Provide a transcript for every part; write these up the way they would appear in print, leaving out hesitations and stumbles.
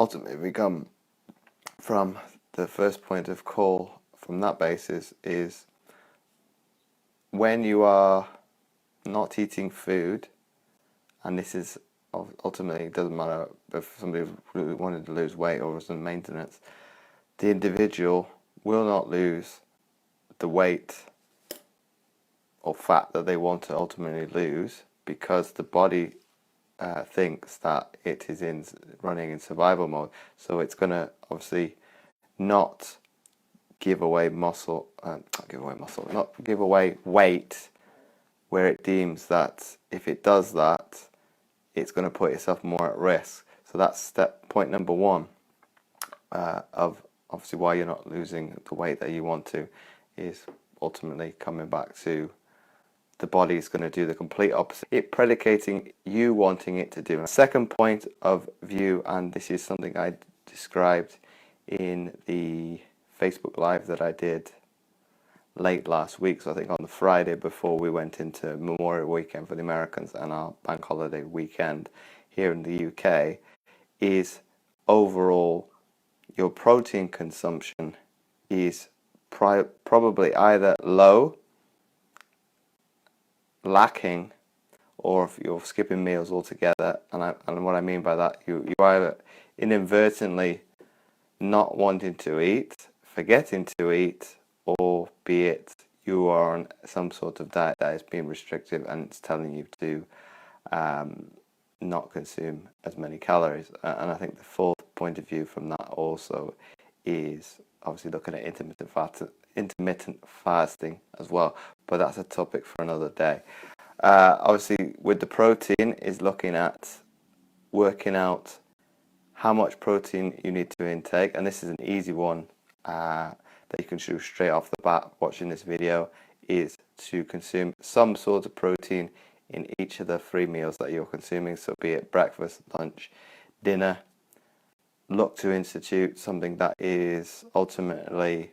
ultimately we come from the first point of call from that basis is when you are not eating food, and this is ultimately, it doesn't matter if somebody really wanted to lose weight or was in maintenance, the individual will not lose the weight or fat that they want to ultimately lose because the body thinks that it is running in survival mode. So it's going to obviously not give away not give away weight where it deems that if it does that, it's going to put itself more at risk. So that's point number one of obviously why you're not losing the weight that you want to, is ultimately coming back to the body is going to do the complete opposite, it predicating you wanting it to do. Second point of view, and this is something I described in the Facebook Live that I did late last week, so I think on the Friday before we went into Memorial Weekend for the Americans and our bank holiday weekend here in the UK, is overall your protein consumption is probably either low, lacking, or if you're skipping meals altogether. And what I mean by that, you either inadvertently not wanting to eat, forgetting to eat, or be it you are on some sort of diet that is being restrictive and it's telling you to not consume as many calories. And I think the fourth point of view from that also is obviously looking at intermittent fasting as well, but that's a topic for another day. Obviously with the protein is looking at working out how much protein you need to intake, and this is an easy one that you can do straight off the bat watching this video, is to consume some sort of protein in each of the 3 meals that you're consuming. So be it breakfast, lunch, dinner. Look to institute something that is ultimately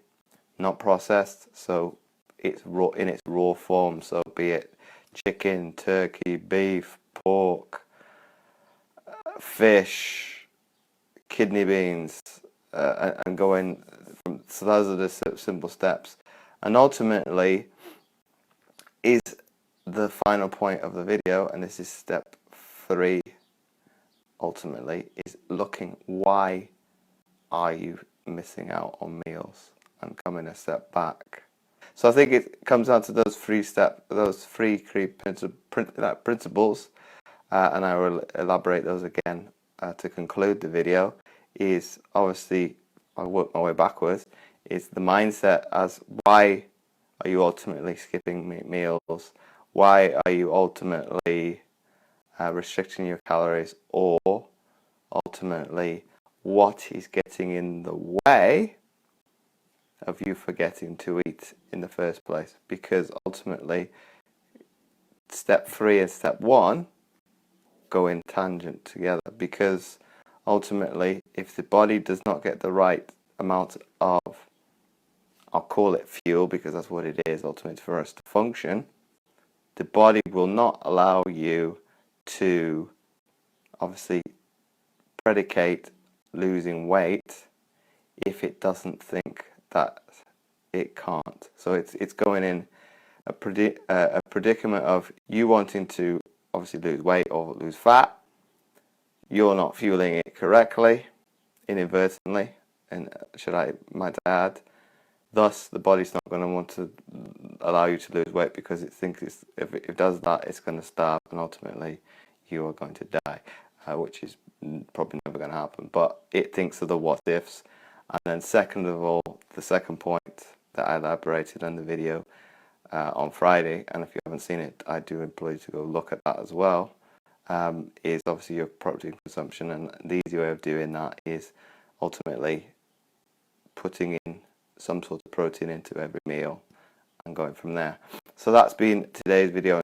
not processed, so it's raw in its raw form. So be it chicken, turkey, beef, pork, fish, kidney beans, and going from. So those are the simple steps, and ultimately is the final point of the video, and this is step 3. Ultimately, is looking why are you missing out on meals and coming a step back. So I think it comes down to those 3 key principles, and I will elaborate those again to conclude the video. Is obviously, I work my way backwards, is the mindset as why are you ultimately skipping meals? Why are you ultimately restricting your calories? Or ultimately, what is getting in the way of you forgetting to eat in the first place? Because ultimately, step 3 and step 1 go in tangent together, because ultimately, if the body does not get the right amount of, I'll call it fuel, because that's what it is ultimately for us to function, the body will not allow you to obviously predicate losing weight if it doesn't think that it can't. So it's going in a predicament of you wanting to obviously lose weight or lose fat. You're not fueling it correctly, inadvertently, and might add, thus the body's not going to want to allow you to lose weight because it thinks if it does that, it's going to starve, and ultimately you are going to die, which is probably never going to happen. But it thinks of the what ifs. And then second of all, the second point that I elaborated in the video on Friday, and if you haven't seen it, I do implore you to go look at that as well, is obviously your protein consumption. And the easy way of doing that is ultimately putting in some sort of protein into every meal and going from there. So that's been today's video.